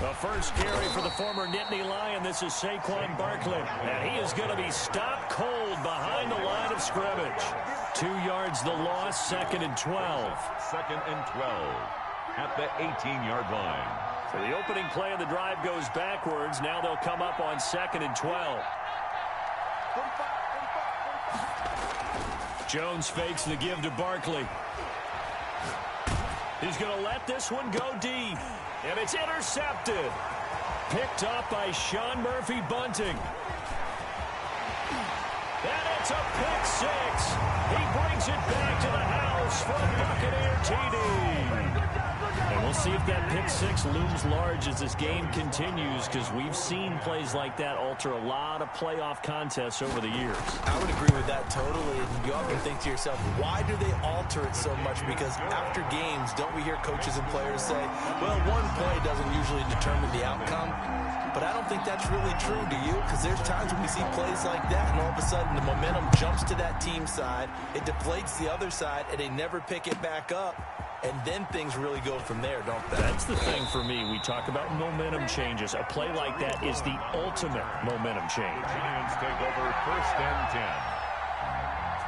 The first carry for the former Nittany Lion. This is Saquon Barkley. And he is going to be stopped cold behind the line of scrimmage. 2 yards the loss, 2nd and 12. 2nd and 12 at the 18-yard line. So the opening play of the drive goes backwards. Now they'll come up on 2nd and 12. Jones fakes the give to Barkley. He's going to let this one go deep. And it's intercepted. Picked up by Sean Murphy-Bunting. And it's a pick six. He brings it back to the house for a Buccaneer TD. And we'll see if that pick six looms large as this game continues, because we've seen plays like that alter a lot of playoff contests over the years. I would agree with that totally. And you often think to yourself, why do they alter it so much? Because after games, don't we hear coaches and players say, well, one play doesn't usually determine the outcome? But I don't think that's really true, do you? Because there's times when we see plays like that, and all of a sudden the momentum jumps to that team side, it deflates the other side, and they never pick it back up. And then things really go from there, don't they? That's the thing for me. We talk about momentum changes. A play like that is the ultimate momentum change. Giants take over 1st and 10.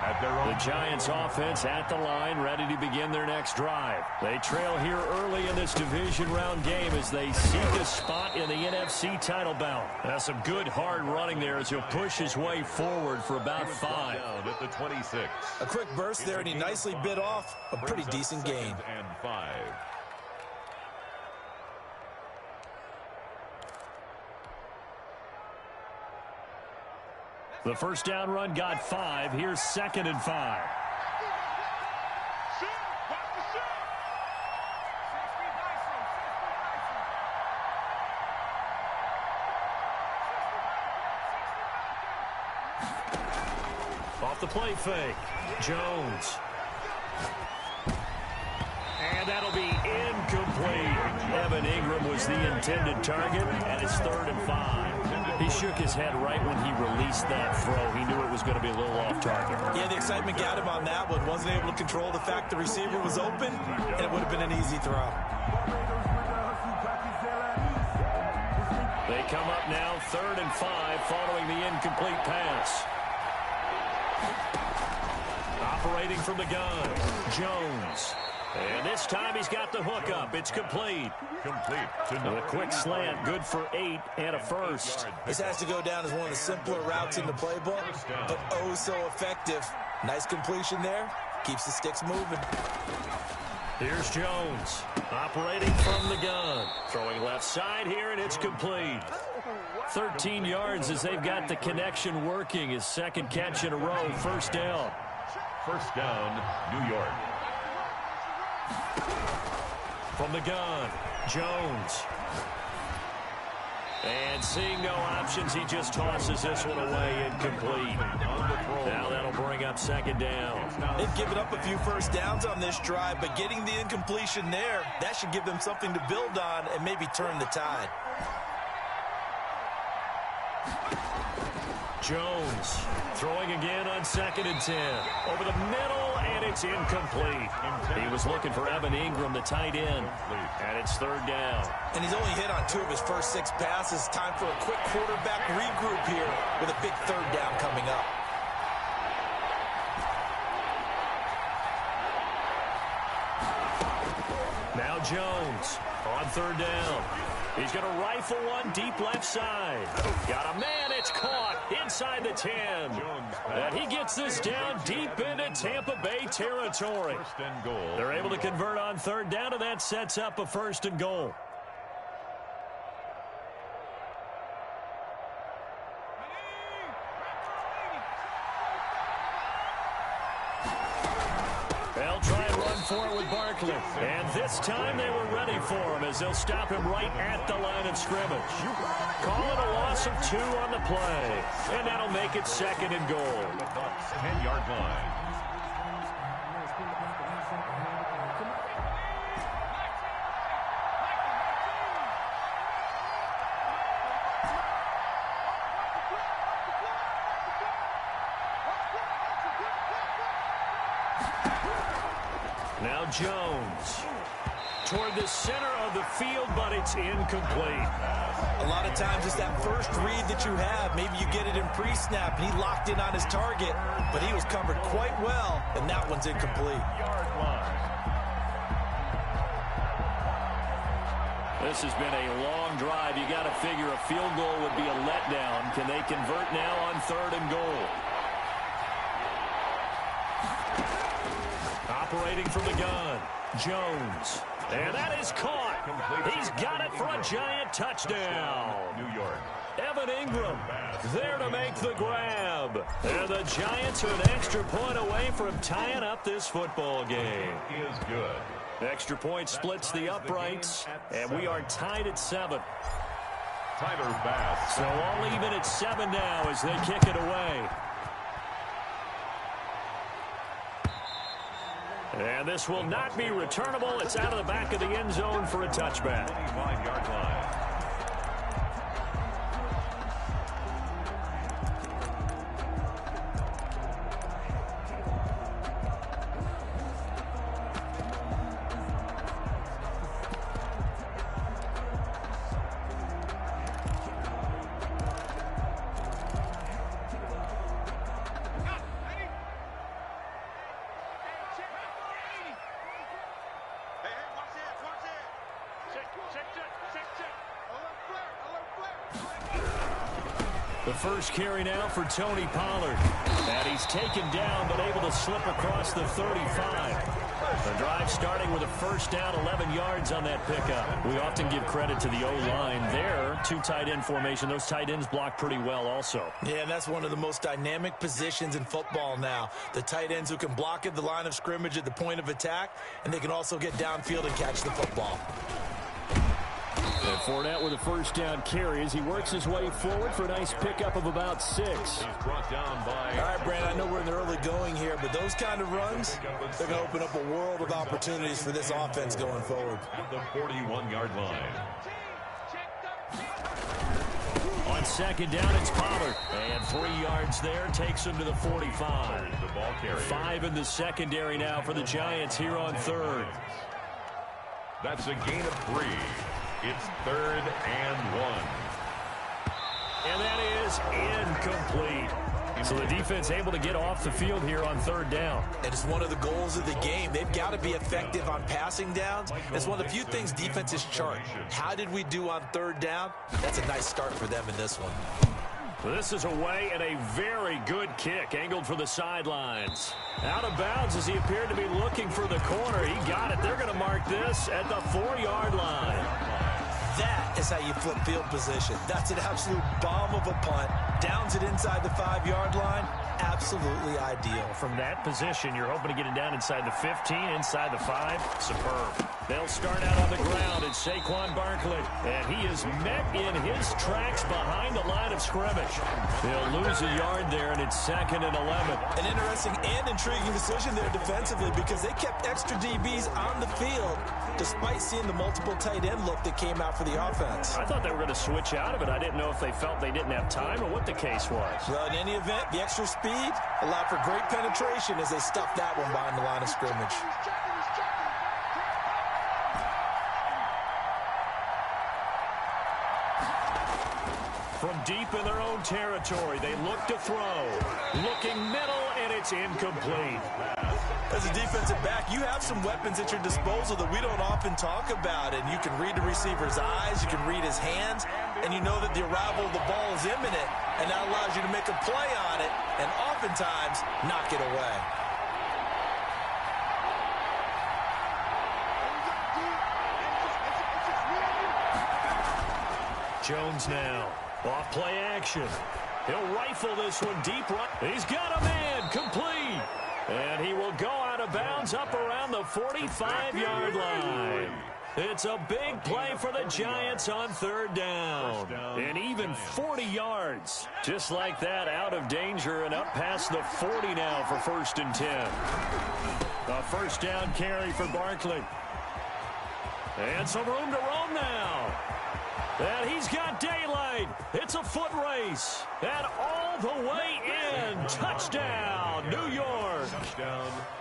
At their own. The Giants offense at the line, ready to begin their next drive. They trail here early in this division round game as they seek a spot in the NFC title bout. That's some good hard running there as he'll push his way forward for about 5. Down at the 26. A quick burst there, and he nicely bit off a pretty decent gain. 2nd and 5. The first down run got 5. Here's 2nd and 5. Off the play fake. Jones. And that'll be incomplete. Evan Ingram was the intended target, and it's 3rd and 5. He shook his head right when he released that throw. He knew it was going to be a little off target. Yeah, the excitement got him on that one. Wasn't able to control the fact the receiver was open, and it would have been an easy throw. They come up now 3rd and 5 following the incomplete pass. Operating from the gun, Jones. And this time he's got the hook up. It's complete. Complete. A quick slant, good for 8 and a first. This has to go down as one of the simpler routes in the playbook, but oh so effective. Nice completion there. Keeps the sticks moving. Here's Jones, operating from the gun. Throwing left side here, and it's complete. 13 yards as they've got the connection working. His 2nd catch in a row, 1st down. 1st down, New York. From the gun, Jones. And seeing no options, he just tosses this one away, incomplete. Now that'll bring up 2nd down. They've given up a few first downs on this drive, but getting the incompletion there, that should give them something to build on and maybe turn the tide. Jones throwing again on 2nd and 10. Over the middle, and it's incomplete. He was looking for Evan Ingram, the tight end, and it's 3rd down. And he's only hit on 2 of his first 6 passes. Time for a quick quarterback regroup here with a big 3rd down coming up. Now Jones on 3rd down. He's going to rifle one deep left side. Got a man, it's caught inside the 10. And he gets this down deep into Tampa Bay territory. 1st and goal. They're able to convert on 3rd down, and that sets up a 1st and goal. They'll try and run for it with Barkley. And this time they were ready for him as they'll stop him right at the line of scrimmage. Call it a loss of 2 on the play. And that'll make it 2nd and goal. The Bucs 10-yard line. Now Jones toward the center of the field, but it's incomplete. A lot of times it's that first read that you have. Maybe you get it in pre-snap, and he locked in on his target, but he was covered quite well, and that one's incomplete. This has been a long drive. You got to figure a field goal would be a letdown. Can they convert now on 3rd and goal? Operating from the gun, Jones. And that is caught. He's got it for a giant touchdown. New York. Evan Ingram there to make the grab. And the Giants are an extra point away from tying up this football game. He is good. Extra point splits the uprights, and we are tied at 7. Tyler Bass. So all even at 7 now as they kick it away. And this will not be returnable. It's out of the back of the end zone for a touchback. 25-yard line. The first carry now for Tony Pollard. And he's taken down but able to slip across the 35. The drive starting with a first down, 11 yards on that pickup. We often give credit to the O-line there. 2 tight end formation. Those tight ends block pretty well also. Yeah, and that's one of the most dynamic positions in football now. The tight ends who can block at the line of scrimmage at the point of attack, and they can also get downfield and catch the football. And Fournette with a first down carry as he works his way forward for a nice pickup of about 6. He's brought down by... All right, Brand, I know we're in the early going here, but those kind of runs, they're going to open up a world of opportunities for this offense going forward. At the 41-yard line. On second down, it's Pollard. And 3 yards there takes him to the 45. The ball carrier. 5 in the secondary now for the Giants here on 3rd. That's a gain of 3. It's 3rd and 1. And that is incomplete. So the defense able to get off the field here on 3rd down. And it's one of the goals of the game. They've got to be effective on passing downs. It's one of the few things defenses chart. How did we do on 3rd down? That's a nice start for them in this one. This is away and a very good kick angled for the sidelines. Out of bounds as he appeared to be looking for the corner. He got it. They're going to mark this at the 4-yard line. That is how you flip field position. That's an absolute bomb of a punt. Downs it inside the 5-yard line. Absolutely ideal. From that position, you're hoping to get it down inside the 15, inside the 5. Superb. They'll start out on the ground. It's Saquon Barkley, and he is met in his tracks behind the line of scrimmage. They'll lose a yard there, and it's 2nd and 11. An interesting and intriguing decision there defensively because they kept extra DBs on the field despite seeing the multiple tight end look that came out for the offense. I thought they were going to switch out of it. I didn't know if they felt they didn't have time or what the case was. Well, in any event, the extra speed allowed for great penetration as they stuffed that one behind the line of scrimmage. From deep in their own territory, they look to throw. Looking middle, and it's incomplete. As a defensive back, you have some weapons at your disposal that we don't often talk about. And you can read the receiver's eyes, you can read his hands, and you know that the arrival of the ball is imminent. And that allows you to make a play on it and oftentimes knock it away. Jones now. Off play action. He'll rifle this one deep right. He's got a man complete. And he will go out of bounds up around the 45-yard line. It's a big play for the Giants on 3rd down. And even 40 yards. Just like that, out of danger and up past the 40 now for 1st and 10. A first down carry for Barkley. And some room to roam now. And he's got daylight. It's a foot race. And all the way in. Touchdown, New York.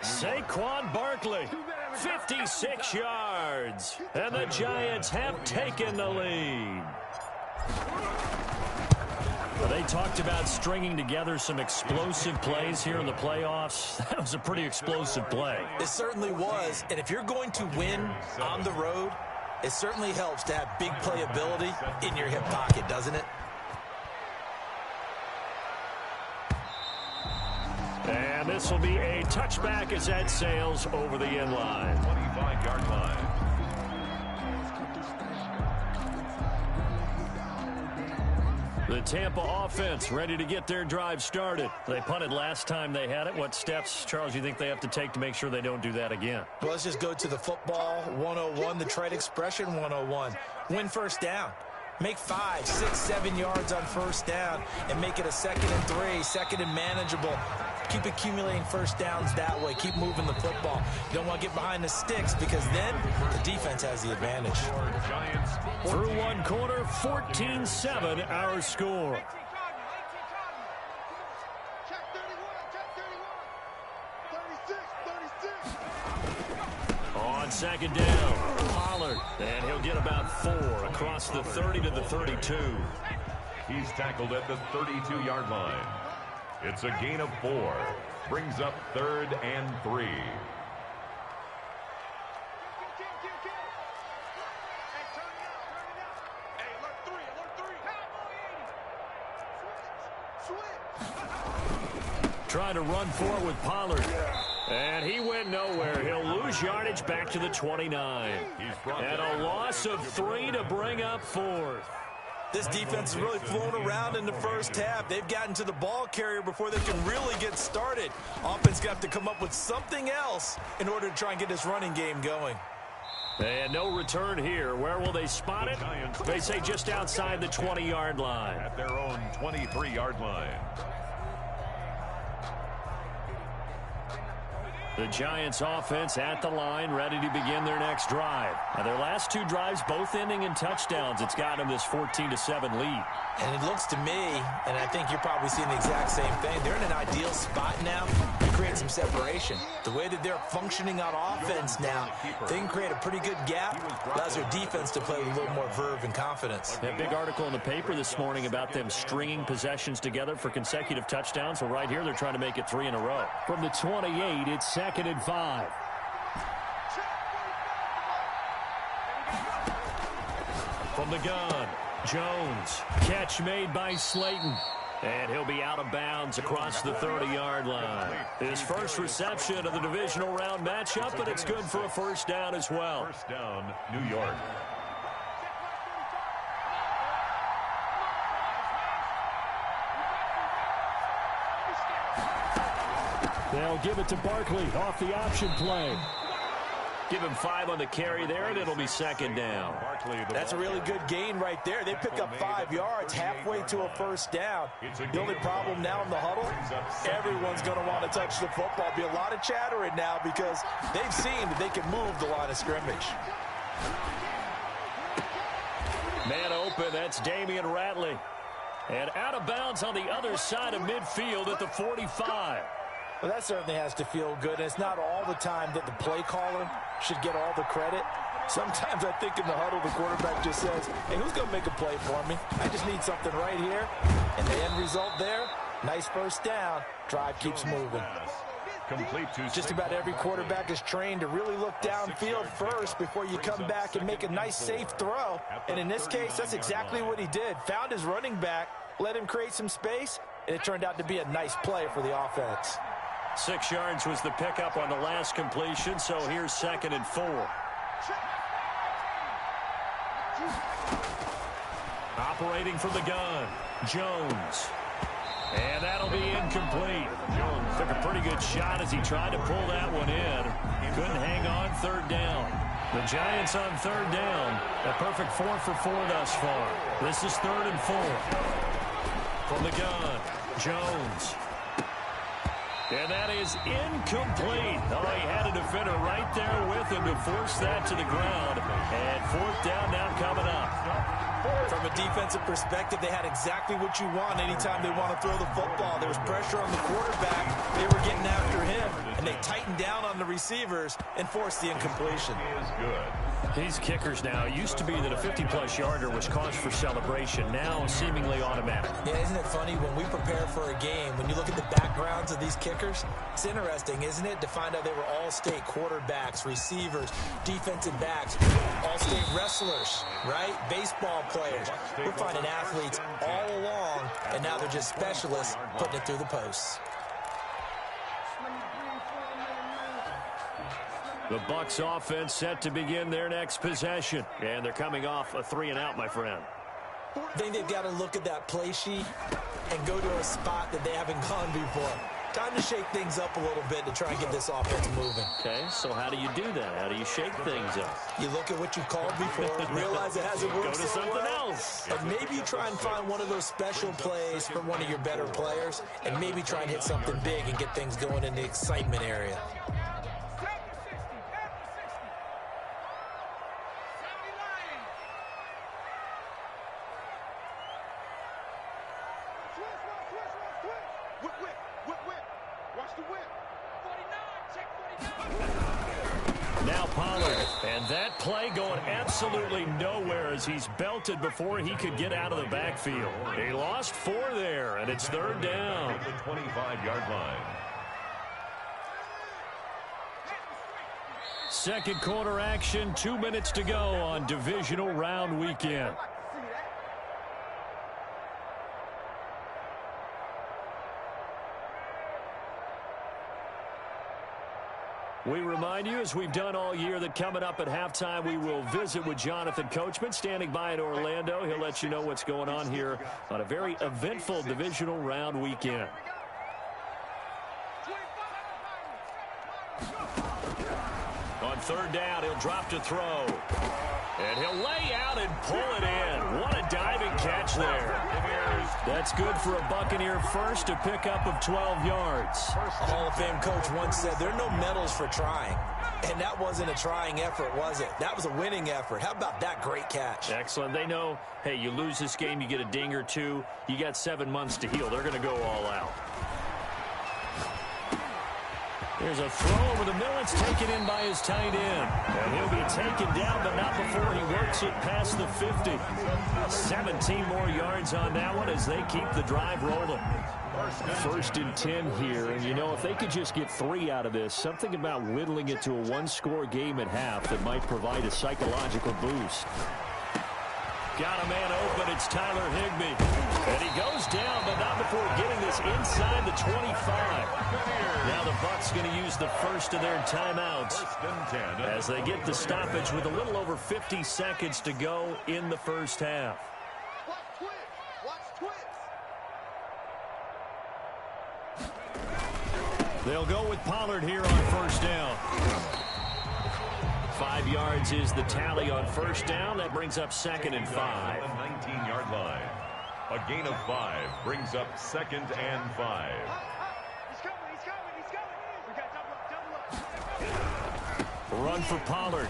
Saquon Barkley, 56 yards. And the Giants have taken the lead. They talked about stringing together some explosive plays here in the playoffs. That was a pretty explosive play. It certainly was. And if you're going to win on the road, it certainly helps to have big playability in your hip pocket, doesn't it? And this will be a touchback as that sails over the end line. 25-yard line. The Tampa offense ready to get their drive started. They punted last time they had it. What steps, Charles, you think they have to take to make sure they don't do that again? Well, let's just go to the football 101, the trade expression 101. Win first down. Make 5, 6, 7 yards on first down and make it a 2nd and 3, 2nd and manageable. Keep accumulating first downs that way. Keep moving the football. You don't want to get behind the sticks because then the defense has the advantage. Through one quarter, 14-7 our score. On second down, Pollard, and he'll get about 4 across the 30 to the 32. He's tackled at the 32-yard line. It's a gain of 4. Brings up 3rd and 3. Trying to run for it with Pollard. And he went nowhere. He'll lose yardage back to the 29. And a loss of 3 to bring up 4th. This defense has really flown around in the first half. They've gotten to the ball carrier before they can really get started. Offense got to come up with something else in order to try and get this running game going. And no return here. Where will they spot it? They say just outside the 20-yard line. At their own 23-yard line. The Giants offense at the line, ready to begin their next drive. Now, their last 2 drives both ending in touchdowns. It's got them this 14-7 lead. And it looks to me, and I think you're probably seeing the exact same thing, they're in an ideal spot now to create some separation. The way that they're functioning on offense now, they can create a pretty good gap. Allows their defense to play with a little more verve and confidence. That big article in the paper this morning about them stringing possessions together for consecutive touchdowns. Well, right here, they're trying to make it 3 in a row. From the 28, it's 2nd and 5. From the gun, Jones. Catch made by Slayton. And he'll be out of bounds across the 30-yard line. His first reception of the divisional round matchup, but it's good for a first down as well. First down, New York. They'll give it to Barkley off the option play. Give him 5 on the carry there, and it'll be 2nd down. That's a really good gain right there. They pick up 5 yards halfway to a first down. The only problem now in the huddle, everyone's going to want to touch the football. Be a lot of chattering now because they've seen that they can move the line of scrimmage. Man open, that's Damian Ratley. And out of bounds on the other side of midfield at the 45. Well, that certainly has to feel good. It's not all the time that the play caller should get all the credit. Sometimes I think in the huddle, the quarterback just says, hey, who's going to make a play for me? I just need something right here. And the end result there, nice first down. Drive keeps moving. Just about every quarterback is trained to really look downfield first before you come back and make a nice, safe throw. And in this case, that's exactly what he did. Found his running back, let him create some space, and it turned out to be a nice play for the offense. 6 yards was the pickup on the last completion, so here's 2nd and 4. Operating from the gun, Jones. And that'll be incomplete. Jones took a pretty good shot as he tried to pull that one in. Couldn't hang on 3rd down. The Giants on 3rd down. A perfect 4 for 4 thus far. This is 3rd and 4. From the gun, Jones. And that is incomplete. Oh, he had a defender right there with him to force that to the ground. And 4th down now coming up. From a defensive perspective, they had exactly what you want anytime they want to throw the football. There was pressure on the quarterback. They were getting after him, and they tighten down on the receivers and force the incompletion. Is good. These kickers now, it used to be that a 50-plus yarder was cause for celebration. Now seemingly automatic. Yeah, isn't it funny when we prepare for a game, when you look at the backgrounds of these kickers, it's interesting, isn't it, to find out they were all-state quarterbacks, receivers, defensive backs, all-state wrestlers, right? Baseball players. We're finding athletes all along, and now they're just specialists putting it through the posts. The Bucs offense set to begin their next possession. And thee coming off a 3-and-out, my friend. I think they've got to look at that play sheet and go to a spot that they haven't gone before. Time to shake things up a little bit to try and get this offense moving. Okay, so how do you do that? How do you shake things up? You look at what you called before, realize it hasn't worked Go to so something well, else. and maybe you try and find one of those special plays for one of your better players, and maybe try and hit something big and get things going in the excitement area. Now Pollard, and that play going absolutely nowhere as he's belted before he could get out of the backfield. He lost 4 there, and it's 3rd down. The 25-yard line. Second quarter action, 2 minutes to go on divisional round weekend. We remind you, as we've done all year, that coming up at halftime, we will visit with Jonathan Coachman, standing by in Orlando. He'll let you know what's going on here on a very eventful divisional round weekend. On 3rd down, he'll drop to throw. And he'll lay out and pull it in. What a diving catch there. That's good for a Buccaneer first, a pickup of 12 yards. A Hall of Fame coach once said there are no medals for trying. And that wasn't a trying effort, was it? That was a winning effort. How about that great catch? Excellent. They know, hey, you lose this game, you get a ding or two. You got 7 months to heal. They're going to go all out. There's a throw over the middle. It's taken in by his tight end. And he'll be taken down, but not before he works it past the 50. 17 more yards on that one as they keep the drive rolling. 1st and 10 here. And, you know, if they could just get 3 out of this, something about whittling it to a 1-score game at half that might provide a psychological boost. Got a man open. It's Tyler Higbee. And he goes down, but not before getting this inside the 25. Now the Bucs going to use the first of their timeouts as they get the stoppage with a little over 50 seconds to go in the first half. They'll go with Pollard here on 1st down. 5 yards is the tally on 1st down. That brings up 2nd and 5. 19-yard line. A gain of 5 brings up 2nd and 5. Run for Pollard.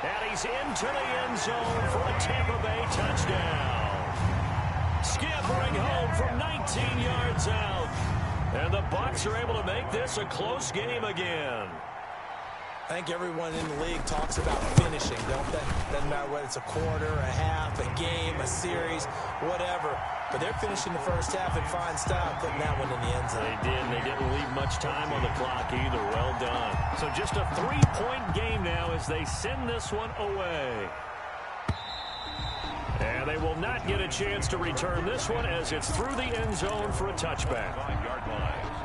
And he's into the end zone for a Tampa Bay touchdown. Scampering home from 19 yards out. And the Bucs are able to make this a close game again. I think everyone in the league talks about finishing, don't they? Doesn't matter whether it's a quarter, a half, a game, a series, whatever. But they're finishing the first half in fine style, putting that one in the end zone. They did, and they didn't leave much time on the clock either. Well done. So just a 3-point game now as they send this one away. And they will not get a chance to return this one as it's through the end zone for a touchback. 5-yard line.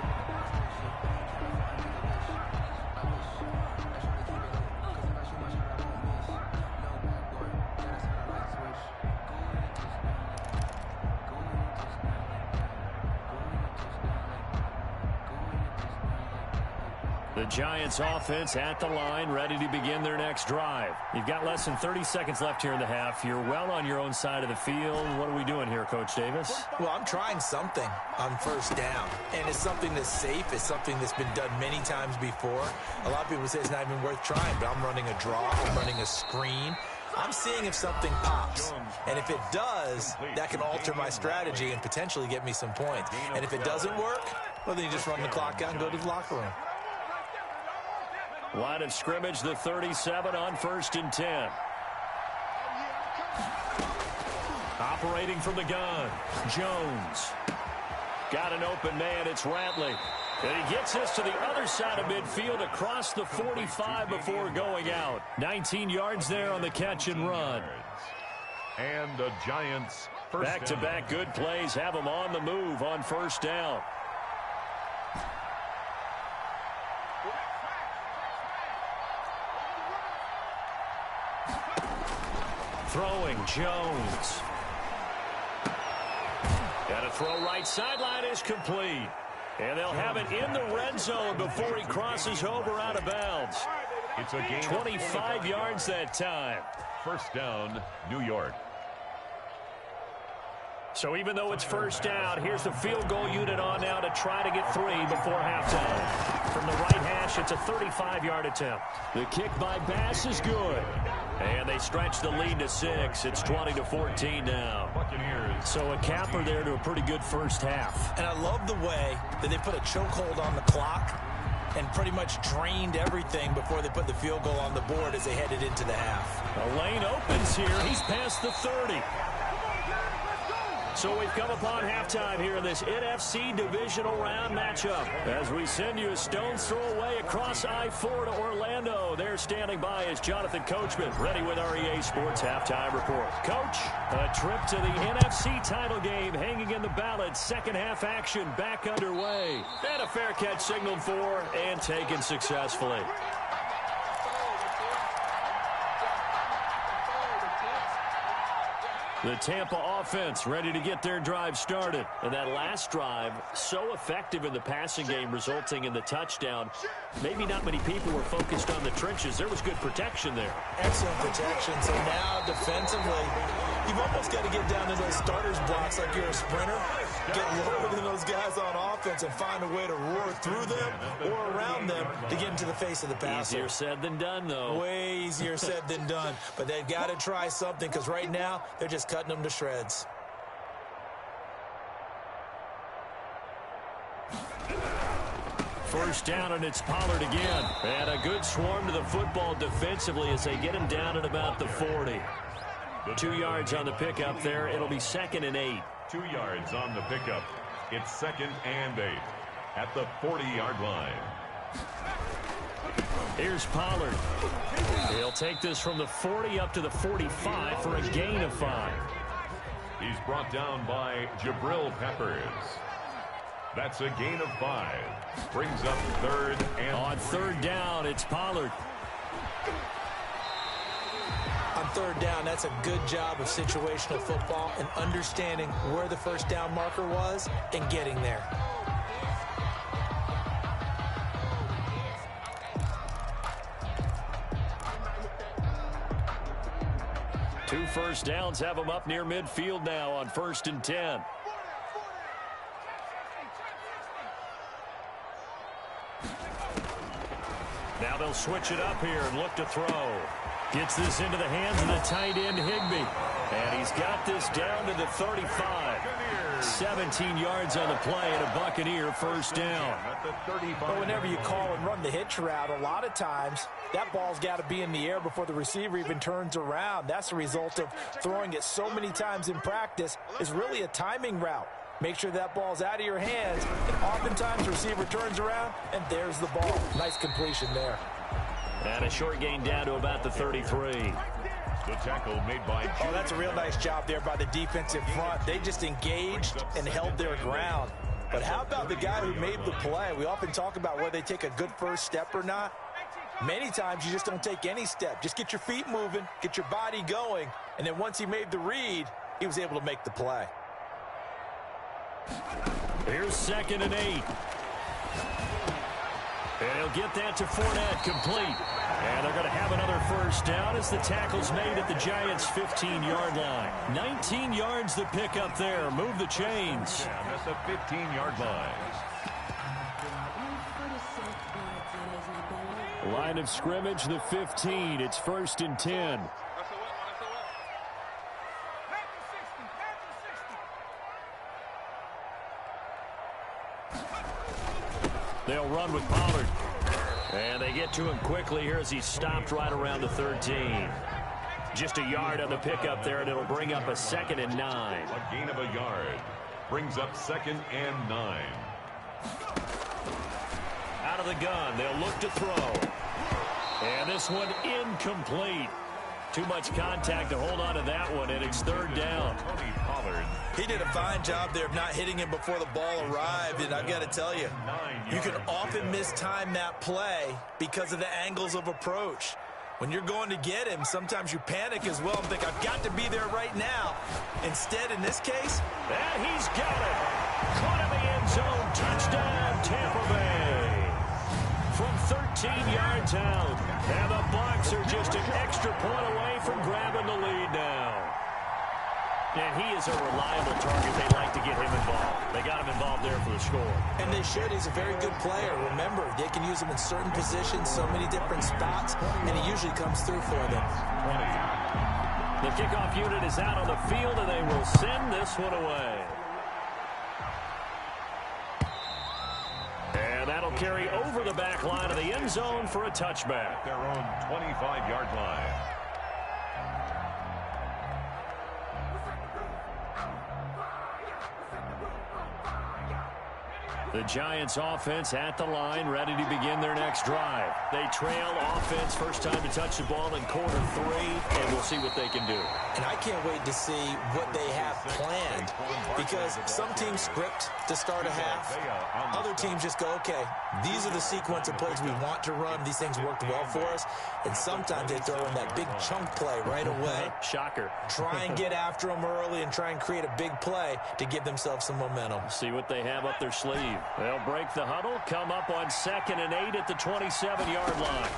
The Giants offense at the line, ready to begin their next drive. You've got less than 30 seconds left here in the half. You're well on your own side of the field. What are we doing here, Coach Davis? Well, I'm trying something on 1st down, and it's something that's safe. It's something that's been done many times before. A lot of people say it's not even worth trying, but I'm running a draw. I'm running a screen. I'm seeing if something pops. And if it does, that can alter my strategy and potentially get me some points. And if it doesn't work, well, then you just run the clock out and go to the locker room. Line of scrimmage, the 37 on 1st and 10. Operating from the gun, Jones. Got an open man, it's Ratley. And he gets this to the other side of midfield across the 45 before going out. 19 yards there on the catch and run. And the Giants first back-to-back good plays have them on the move on 1st down. Throwing, Jones. Got a throw right sideline is complete. And they'll have it in the red zone before he crosses over out of bounds. It's a gain 25 yards that time. First down, New York. So even though it's 1st down, here's the field goal unit on now to try to get 3 before halftime. From the right hash, it's a 35-yard attempt. The kick by Bass is good. And they stretch the lead to 6. It's 20-14 now. So a capper there to a pretty good first half. And I love the way that they put a chokehold on the clock and pretty much drained everything before they put the field goal on the board as they headed into the half. A lane opens here. He's past the 30. So we've come upon halftime here in this NFC divisional round matchup. As we send you a stone's throw away across I-4 to Orlando. There standing by is Jonathan Coachman, ready with our EA Sports Halftime Report. Coach, a trip to the NFC title game hanging in the balance. Second half action back underway. And a fair catch signaled for and taken successfully. The Tampa offense ready to get their drive started. And that last drive, so effective in the passing game, resulting in the touchdown. Maybe not many people were focused on the trenches. There was good protection there. Excellent protection. So now defensively, you've almost got to get down to those starters blocks like you're a sprinter. Get lower than those guys on offense and find a way to roar through them or around them to get into the face of the passer. Easier said than done, though. Way easier said than done. But they've got to try something because right now they're just cutting them to shreds. First down, and it's Pollard again. And a good swarm to the football defensively as they get him down at about the 40. 2 yards on the pickup there. It'll be 2nd and 8. 2 yards on the pickup. It's 2nd and 8 at the 40-yard line. Here's Pollard. He'll take this from the 40 up to the 45 for a gain of 5. He's brought down by Jabril Peppers. That's a gain of 5. Brings up 3rd and on 3rd down, it's Pollard. On 3rd down, that's a good job of situational football and understanding where the first down marker was and getting there. Two first downs have them up near midfield now on 1st and 10. Now they'll switch it up here and look to throw. Gets this into the hands of the tight end, Higbee. And he's got this down to the 35. 17 yards on the play and a Buccaneer first down. But whenever you call and run the hitch route, a lot of times that ball's got to be in the air before the receiver even turns around. That's the result of throwing it so many times in practice. Is really a timing route. Make sure that ball's out of your hands, and oftentimes the receiver turns around, and there's the ball. Nice completion there. And a short gain down to about the 33. The tackle made by... Oh, that's a real nice job there by the defensive front. They just engaged and held their ground. But how about the guy who made the play? We often talk about whether they take a good first step or not. Many times you just don't take any step. Just get your feet moving, get your body going, and then once he made the read, he was able to make the play. Here's 2nd and 8. And he'll get that to Fournette, complete. And they're going to have another first down as the tackle's made at the Giants' 15-yard line. 19 yards the pickup there. Move the chains. Yeah, that's a 15-yard line. Line of scrimmage, the 15. It's 1st and 10. They'll run with Pollard. And they get to him quickly here as he's stopped right around the 13. Just a yard on the pickup there, and it'll bring up a 2nd and 9. A gain of a yard. Brings up 2nd and 9. Out of the gun, they'll look to throw. And this one incomplete. Too much contact to hold on to that one, and it's 3rd down. Tony Pollard. He did a fine job there of not hitting him before the ball arrived, and I've got to tell you, you can often mistime that play because of the angles of approach. When you're going to get him, sometimes you panic as well and think, I've got to be there right now. Instead, in this case, and he's got it. Caught in the end zone. Touchdown, Tampa Bay. From 13 yards out. And the Bucs are just an extra point away from grabbing the lead now. And he is a reliable target. They like to get him involved. They got him involved there for the score. And they should. He's a very good player. Remember, they can use him in certain positions, so many different spots, and he usually comes through for them. The kickoff unit is out on the field, and they will send this one away. And that'll carry over the back line of the end zone for a touchback. Their own 25-yard line. The Giants offense at the line, ready to begin their next drive. They trail offense, first time to touch the ball in quarter 3, and we'll see what they can do. And I can't wait to see what they have planned, because some teams script to start a half. Other teams just go, okay, these are the sequence of plays we want to run. These things worked well for us. And sometimes they throw in that big chunk play right away. Shocker. Try and get after them early and try and create a big play to give themselves some momentum. See what they have up their sleeve. They'll break the huddle, come up on 2nd and 8 at the 27-yard line.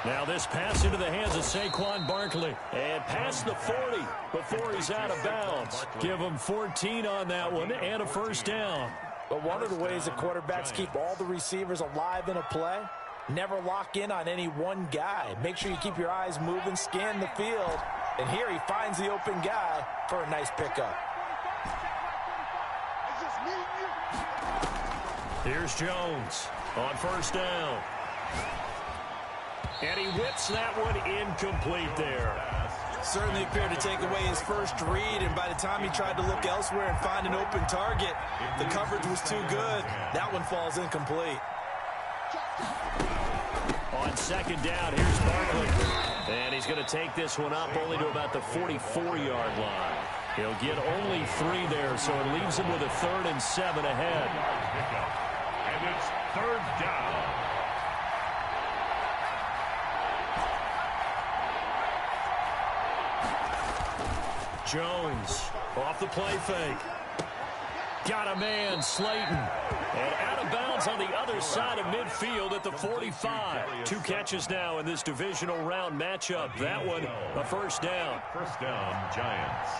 Now this pass into the hands of Saquon Barkley. And past the 40 before he's out of bounds. Give him 14 on that one and a first down. But one of the ways that quarterbacks keep all the receivers alive in a play, never lock in on any one guy. Make sure you keep your eyes moving, scan the field. And here he finds the open guy for a nice pickup. Here's Jones on first down. And he whips that one incomplete there. Certainly appeared to take away his first read, and by the time he tried to look elsewhere and find an open target, the coverage was too good. That one falls incomplete. On 2nd down, here's Barkley. And he's going to take this one up only to about the 44-yard line. He'll get only 3 there, so it leaves him with a 3rd and 7 ahead. And it's 3rd down. Jones off the play fake. Got a man, Slayton. And out of bounds on the other side of midfield at the 45. 2 catches now in this divisional round matchup. That one, a first down. First down, Giants.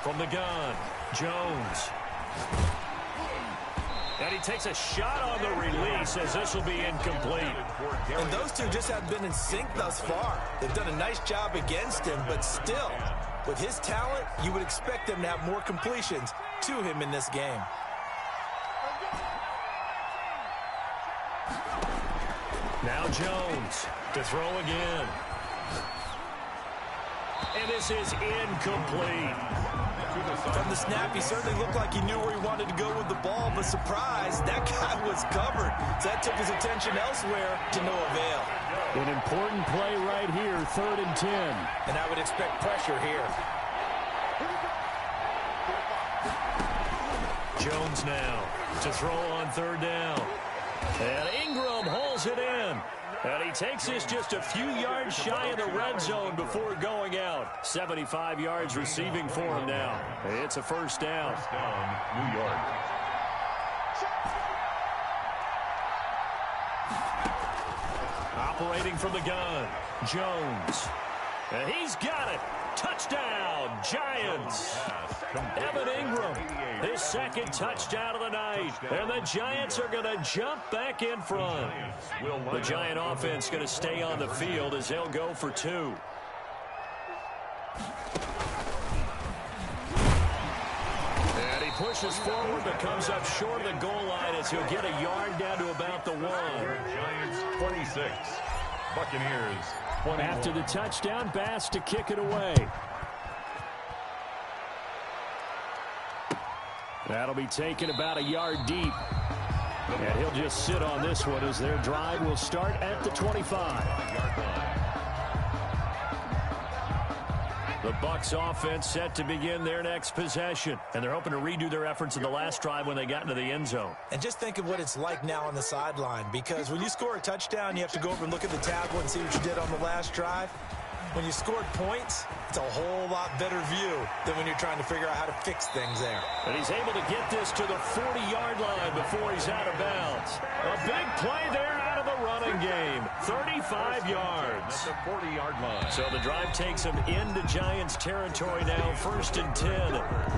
From the gun, Jones. And he takes a shot on the release as this will be incomplete. And those two just have been in sync thus far. They've done a nice job against him, but still, with his talent, you would expect them to have more completions to him in this game. Now Jones to throw again. And this is incomplete. From the snap, he certainly looked like he knew where he wanted to go with the ball, but surprise, that guy was covered. So that took his attention elsewhere to no avail. An important play right here, 3rd and 10. And I would expect pressure here. Jones now to throw on 3rd down. And Ingram hauls it in. And he takes this just a few yards shy of the red zone before going out. 75 yards receiving for him now. It's a first down. First down, New York. Operating from the gun, Jones. And he's got it. Touchdown, Giants. Evan Ingram, his second touchdown of the night. And the Giants are going to jump back in front. The Giant offense going to stay on the field as they'll go for two. And he pushes forward but comes up short of the goal line as he'll get a yard down to about the 1. Giants 26. Buccaneers 21. After the touchdown, Bass to kick it away. That'll be taken about a yard deep. And he'll just sit on this one as their drive will start at the 25. The Bucs offense set to begin their next possession. And they're hoping to redo their efforts in the last drive when they got into the end zone. And just think of what it's like now on the sideline, because when you score a touchdown, you have to go over and look at the tablet and see what you did on the last drive. When you scored points, it's a whole lot better view than when you're trying to figure out how to fix things there. And he's able to get this to the 40-yard line before he's out of bounds. A big play there out of the running game. 35 yards. That's a 40-yard line. So the drive takes him into Giants territory now. 1st and 10,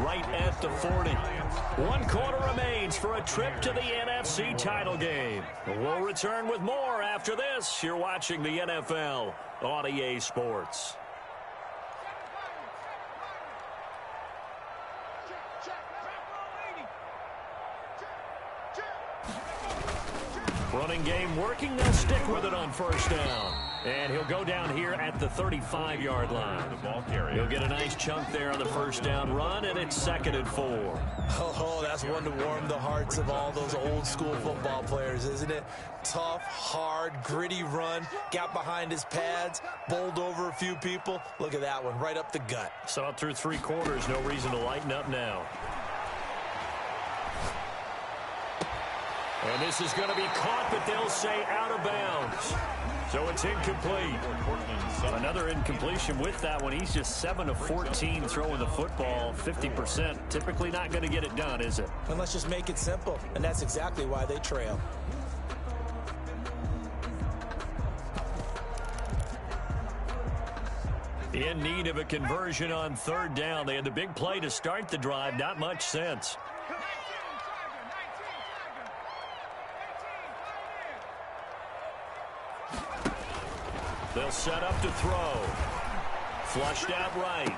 right at the 40. 1 quarter remains for a trip to the NFC title game. We'll return with more after this. You're watching the NFL on EA Sports. Running game working. They'll stick with it on 1st down. And he'll go down here at the 35-yard line. The ball carrier. He'll get a nice chunk there on the 1st down run, and it's 2nd and 4. Oh, that's one to warm the hearts of all those old school football players, isn't it? Tough, hard, gritty run. Got behind his pads, bowled over a few people. Look at that one, right up the gut. Saw it through 3 quarters. No reason to lighten up now. And this is going to be caught, but they'll say out of bounds. So it's incomplete. Another incompletion with that one. He's just 7 of 14 throwing the football. 50%. Typically not going to get it done, is it? And let's just make it simple. And that's exactly why they trail. In need of a conversion on 3rd down. They had the big play to start the drive. Not much sense. They'll set up to throw. Flushed out right.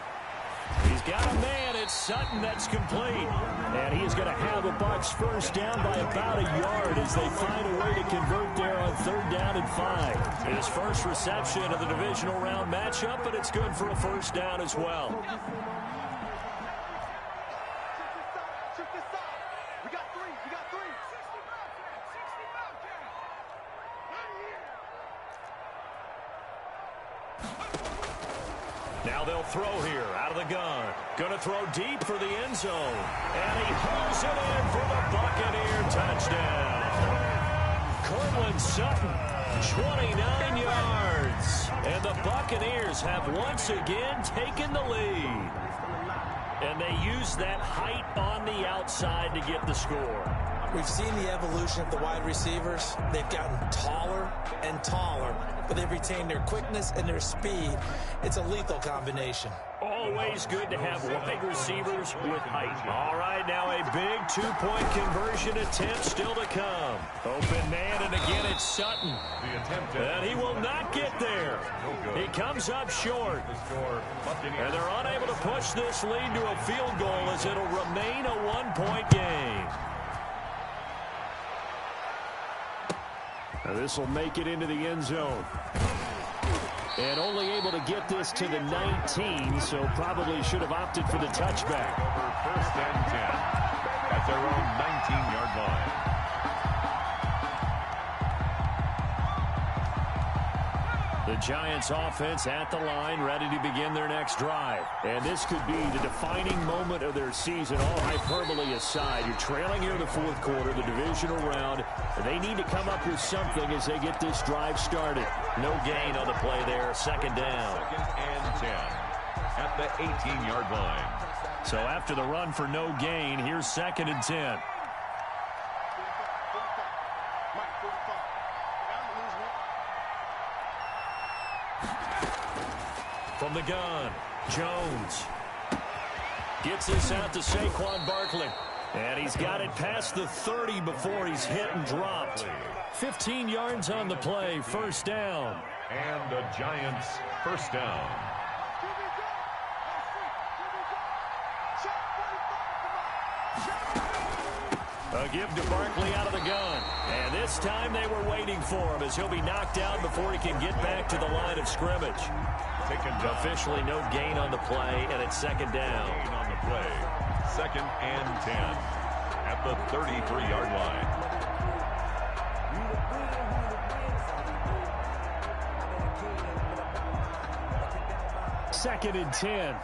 He's got a man. It's Sutton that's complete. And he's going to have the Bucs 1st down by about a yard as they find a way to convert there on 3rd down and 5. His first reception of the divisional round matchup, but it's good for a 1st down as well. Now they'll throw here out of the gun. Going to throw deep for the end zone. And he hauls it in for the Buccaneer touchdown. Cortland Sutton, 29 yards. And the Buccaneers have once again taken the lead. And they use that height on the outside to get the score. We've seen the evolution of the wide receivers. They've gotten taller and taller, but they've retained their quickness and their speed. It's a lethal combination. Always good to have wide receivers with height. All right, now a big 2-point conversion attempt still to come. Open man, and again it's Sutton. The attempt, and he will not get there. He comes up short. And they're unable to push this lead to a field goal as it'll remain a 1-point game. Now this will make it into the end zone. And only able to get this to the 19, so probably should have opted for the touchback. Over 1st and 10 at their own 19-yard line. The Giants offense at the line, ready to begin their next drive. And this could be the defining moment of their season, all hyperbole aside. You're trailing here in the 4th quarter, the divisional round. And they need to come up with something as they get this drive started. No gain on the play there, 2nd down. 2nd and 10 at the 18-yard line. So after the run for no gain, here's 2nd and 10. From the gun, Jones gets this out to Saquon Barkley. And he's got it past the 30 before he's hit and dropped. 15 yards on the play, first down. And the Giants first down. A give to Barkley out of the gun. And this time they were waiting for him as he'll be knocked down before he can get back to the line of scrimmage. Officially no gain on the play, and it's second down. Gain on the play. Second and 10 at the 33-yard line. Second and 10.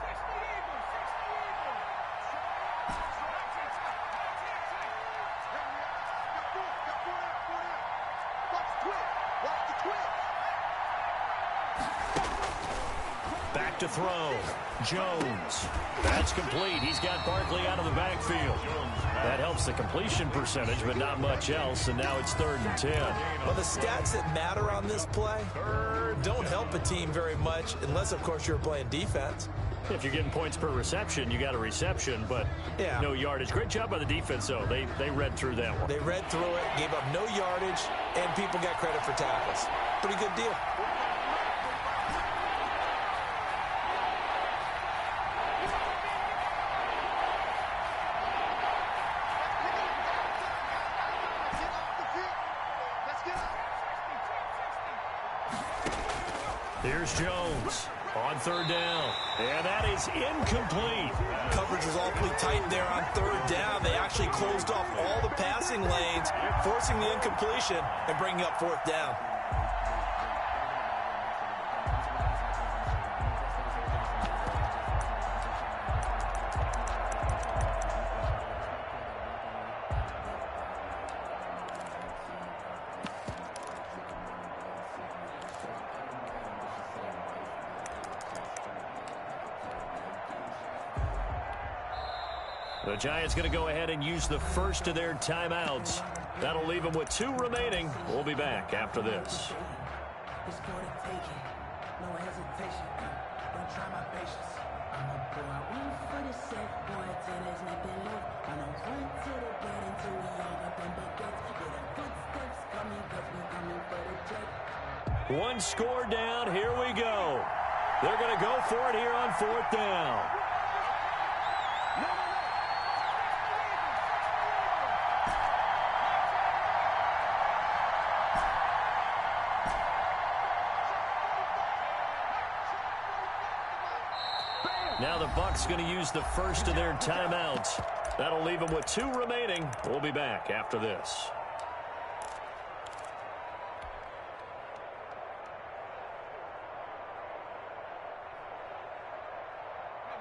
Back to throw. Jones. That's complete. He's got Barkley out of the backfield. That helps the completion percentage, but not much else, and now it's third and 10. Well, the stats that matter on this play don't help a team very much unless, of course, you're playing defense. If you're getting points per reception, you got a reception, but no yardage. Great job by the defense, though. They read through that one. They read through it, gave up no yardage, and people got credit for tackles. Pretty good deal. Here's Jones on third down. And that is incomplete. Coverage was awfully tight there on third down. They actually closed off all the passing lanes, forcing the incompletion and bringing up fourth down. The Giants going to go ahead and use the first of their timeouts. That'll leave them with 2 remaining. We'll be back after this. One score down. Here we go. They're going to go for it here on fourth down. Now the Bucs going to use the first of their timeouts. That'll leave them with 2 remaining. We'll be back after this.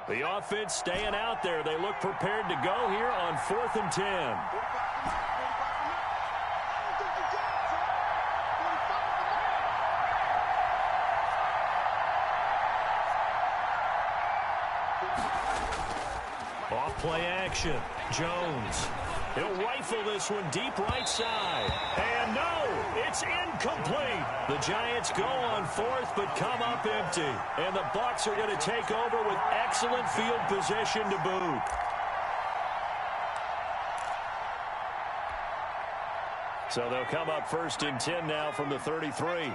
The offense staying out there. They look prepared to go here on 4th and 10. Off-play action. Jones. He'll rifle this one deep right side. And no, it's incomplete. The Giants go on 4th but come up empty. And the Bucs are going to take over with excellent field position to boot. So they'll come up 1st and 10 now from the 33.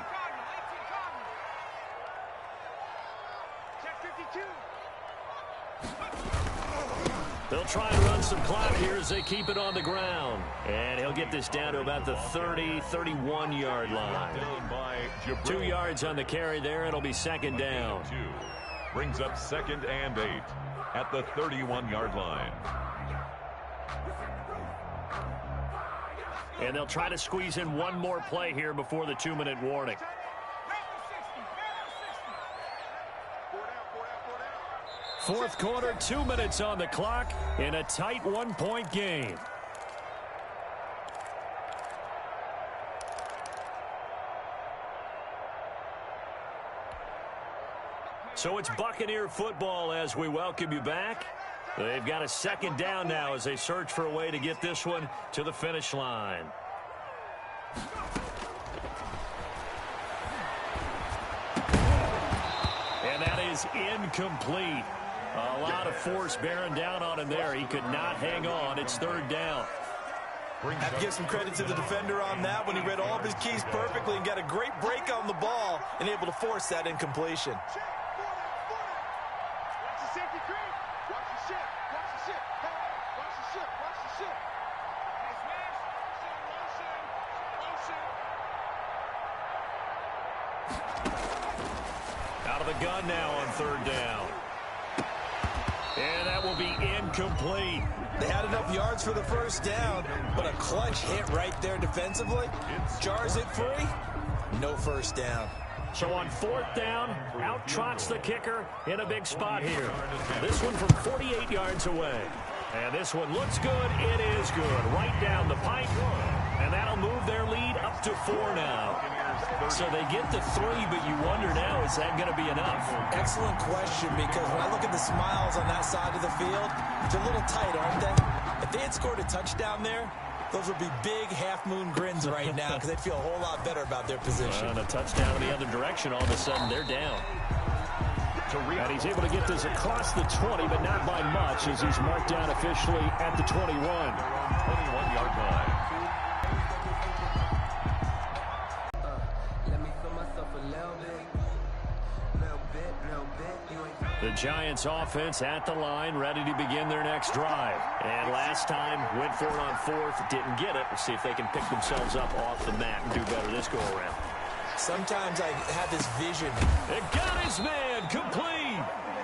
They'll try and run some clock here as they keep it on the ground. And he'll get this down to about the 30, 31-yard line. 2 yards on the carry there. It'll be second down. Brings up 2nd and 8 at the 31-yard line. And they'll try to squeeze in one more play here before the 2-minute warning. Fourth quarter, 2 minutes on the clock in a tight 1-point game. So it's Buccaneer football as we welcome you back. They've got a second down now as they search for a way to get this one to the finish line. And that is incomplete. A lot of force bearing down on him there. He could not hang on. It's third down. Have to give some credit to the defender on that when he read all of his keys perfectly and got a great break on the ball and able to force that incompletion. Out of the gun now on third down. And that will be incomplete. They had enough yards for the first down, but a clutch hit right there defensively. Jars it free. No first down. So on fourth down, out trots the kicker in a big spot here. This one from 48 yards away. And this one looks good. It is good. Right down the pipe. And that'll move their lead up to 4 now. So they get to 3, but you wonder now, is that going to be enough? Excellent question, because when I look at the smiles on that side of the field, they're a little tight, aren't they? If they had scored a touchdown there, those would be big half-moon grins right now because they'd feel a whole lot better about their position. And a touchdown in the other direction, all of a sudden they're down. And he's able to get this across the 20, but not by much, as he's marked down officially at the 21. 21-yard line. The Giants offense at the line, ready to begin their next drive. And last time, went for it on fourth, didn't get it. We'll see if they can pick themselves up off the mat and do better this go-around. Sometimes I have this vision. It got his man complete.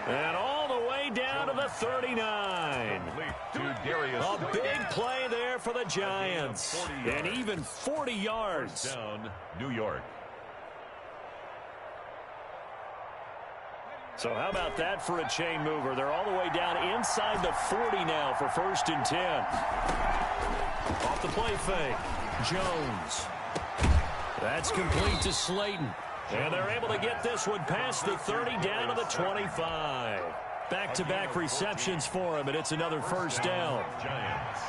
And all the way down to the 39. A big play there for the Giants. And even 40 yards. Down, New York. So how about that for a chain mover? They're all the way down inside the 40 now for 1st and 10. Off the play fake. Jones. That's complete to Slayton. And they're able to get this one past the 30 down to the 25. Back-to-back receptions for him, and it's another first down. Giants.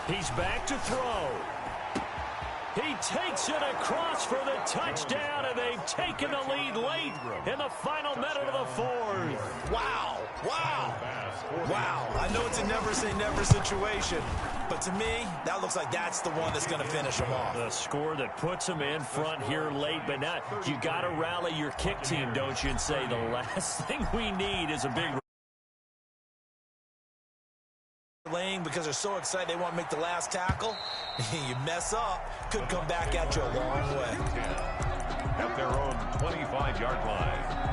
He's back to throw. He takes it across for the touchdown, and they've taken the lead late in the final minute of the fourth. Wow. Wow. Wow. I know it's a never-say-never situation, but to me, that looks like that's the one that's going to finish them off. The score that puts them in front here late, but not. You got to rally your kick team, don't you, and say the last thing we need is a big laying because they're so excited they want to make the last tackle. You mess up, could come back at you a long way. At their own 25-yard line.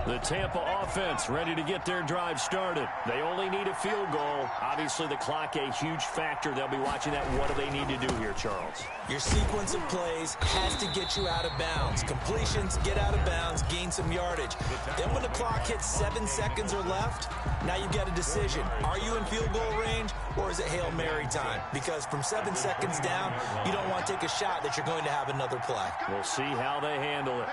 The Tampa offense ready to get their drive started. They only need a field goal. Obviously, the clock a huge factor. They'll be watching that. What do they need to do here, Charles? Your sequence of plays has to get you out of bounds. Completions, get out of bounds, gain some yardage. Then when the clock hits 7 seconds or left, now you've got a decision. Are you in field goal range, or is it Hail Mary time? Because from 7 seconds down, you don't want to take a shot that you're going to have another play. We'll see how they handle it.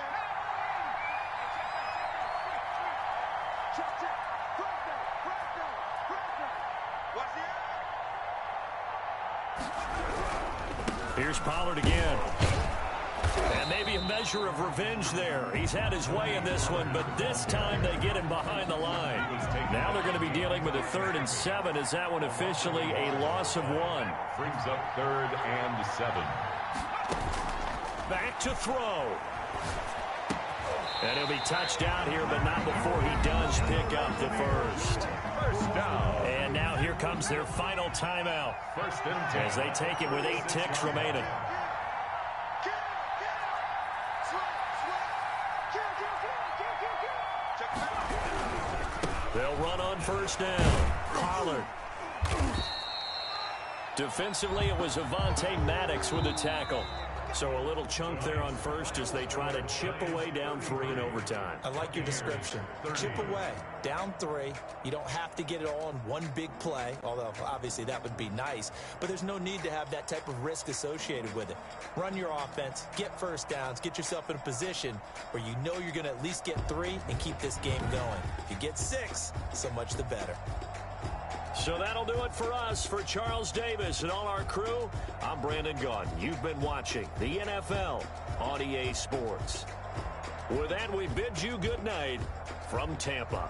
Here's Pollard again. And maybe a measure of revenge there. He's had his way in this one, but this time they get him behind the line. Now they're going to be dealing with a 3rd and 7. Is that one officially a loss of 1? Brings up 3rd and 7. Back to throw. And he'll be touched down here, but not before he does pick up the first. First down. And now here comes their final timeout. 1st and 10. As they take it with 8 ticks remaining. They'll run on 1st down. Pollard. Defensively, it was Avonte Maddox with a tackle. So a little chunk there on first as they try to chip away down 3 in overtime. I like your description. Chip away, down 3. You don't have to get it all in one big play, although obviously that would be nice. But there's no need to have that type of risk associated with it. Run your offense, get first downs, get yourself in a position where you know you're going to at least get 3 and keep this game going. If you get 6, so much the better. So that'll do it for us. For Charles Davis and all our crew, I'm Brandon Gaudin. You've been watching the NFL on EA Sports. With that, we bid you good night from Tampa.